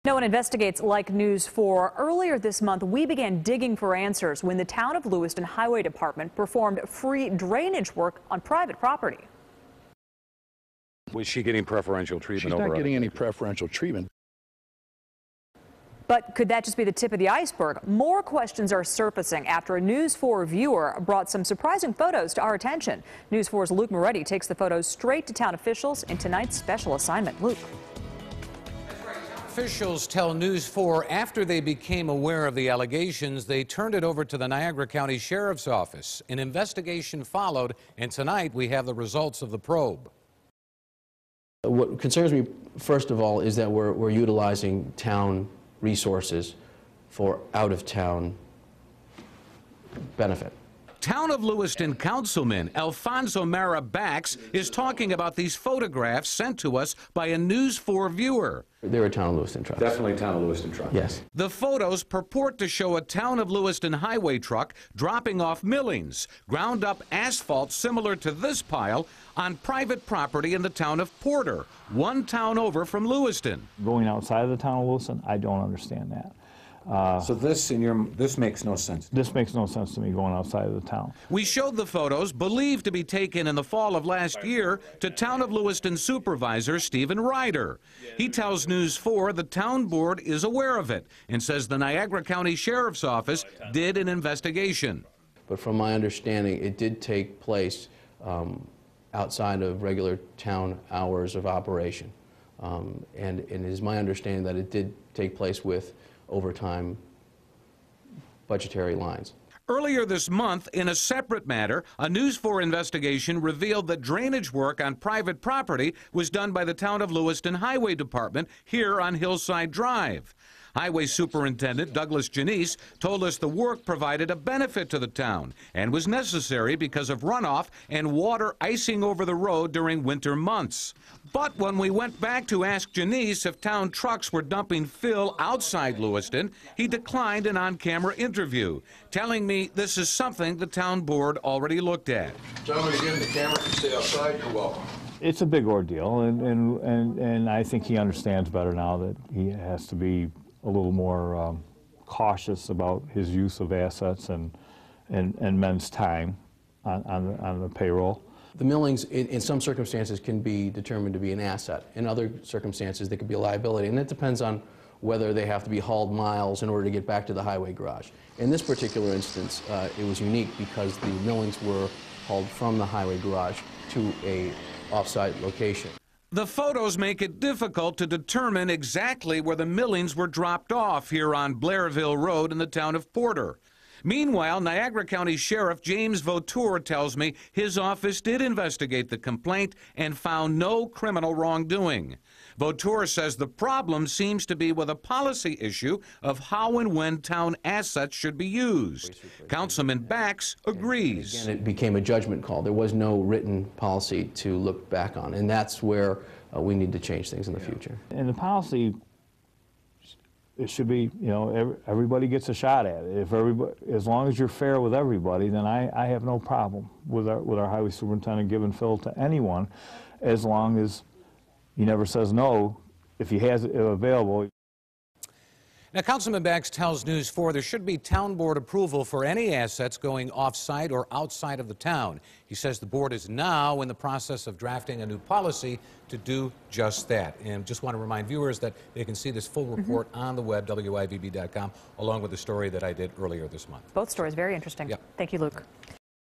No one investigates like News 4. Earlier this month, we began digging for answers when the town of Lewiston Highway Department performed free drainage work on private property. Was she getting preferential treatment? She's not getting any preferential treatment. But could that just be the tip of the iceberg? More questions are surfacing after a News 4 viewer brought some surprising photos to our attention. News 4's Luke Moretti takes the photos straight to town officials in tonight's special assignment. Luke. Officials tell News 4 after they became aware of the allegations, they turned it over to the Niagara County Sheriff's Office. An investigation followed, and tonight we have the results of the probe. What concerns me, first of all, is that we're utilizing town resources for out-of-town benefit. Town of Lewiston Councilman Alfonso Mara Bax is talking about these photographs sent to us by a News 4 viewer. They're a Town of Lewiston truck. Definitely Town of Lewiston truck. Yes. The photos purport to show a Town of Lewiston highway truck dropping off millings, ground up asphalt similar to this pile, on private property in the town of Porter, one town over from Lewiston. Going outside of the town of Lewiston, I don't understand that. So this makes no sense. This makes no sense to me, going outside of the town. We showed the photos, believed to be taken in the fall of last year, to Town of Lewiston Supervisor Stephen Ryder. He tells News 4 the town board is aware of it and says the Niagara County Sheriff's Office did an investigation. But from my understanding, it did take place outside of regular town hours of operation. And it is my understanding that it did take place with overtime budgetary lines. Earlier this month, in a separate matter, a News 4 investigation revealed that drainage work on private property was done by the Town of Lewiston Highway Department here on Hillside Drive. Highway Superintendent Douglas Janice told us the work provided a benefit to the town and was necessary because of runoff and water icing over the road during winter months. But when we went back to ask Janice if town trucks were dumping fill outside Lewiston, he declined an on-camera interview, telling me this is something the town board already looked at. Gentlemen, again, the camera can stay outside. You're welcome. It's a big ordeal, and I think he understands better now that he has to be a little more cautious about his use of assets and men's time on the payroll. The millings, in some circumstances, can be determined to be an asset. In other circumstances, they could be a liability, and it depends on whether they have to be hauled miles in order to get back to the highway garage. In this particular instance, it was unique because the millings were hauled from the highway garage to a off-site location. The photos make it difficult to determine exactly where the millings were dropped off here on Blairville Road in the town of Porter. Meanwhile, Niagara County Sheriff James Vautour tells me his office did investigate the complaint and found no criminal wrongdoing. Vautour says the problem seems to be with a policy issue of how and when town assets should be used. Councilman Bax agrees. Again, it became a judgment call. There was no written policy to look back on, and that's where we need to change things in the future. And the policy, it should be, you know, everybody gets a shot at it. If everybody, as long as you're fair with everybody, then I have no problem with our highway superintendent giving fill to anyone, as long as he never says no if he has it available. Now, Councilman Bax tells News 4 there should be town board approval for any assets going off-site or outside of the town. He says the board is now in the process of drafting a new policy to do just that. And just want to remind viewers that they can see this full report on the web, WIVB.com, along with the story that I did earlier this month. Both stories very interesting. Yep. Thank you, Luke.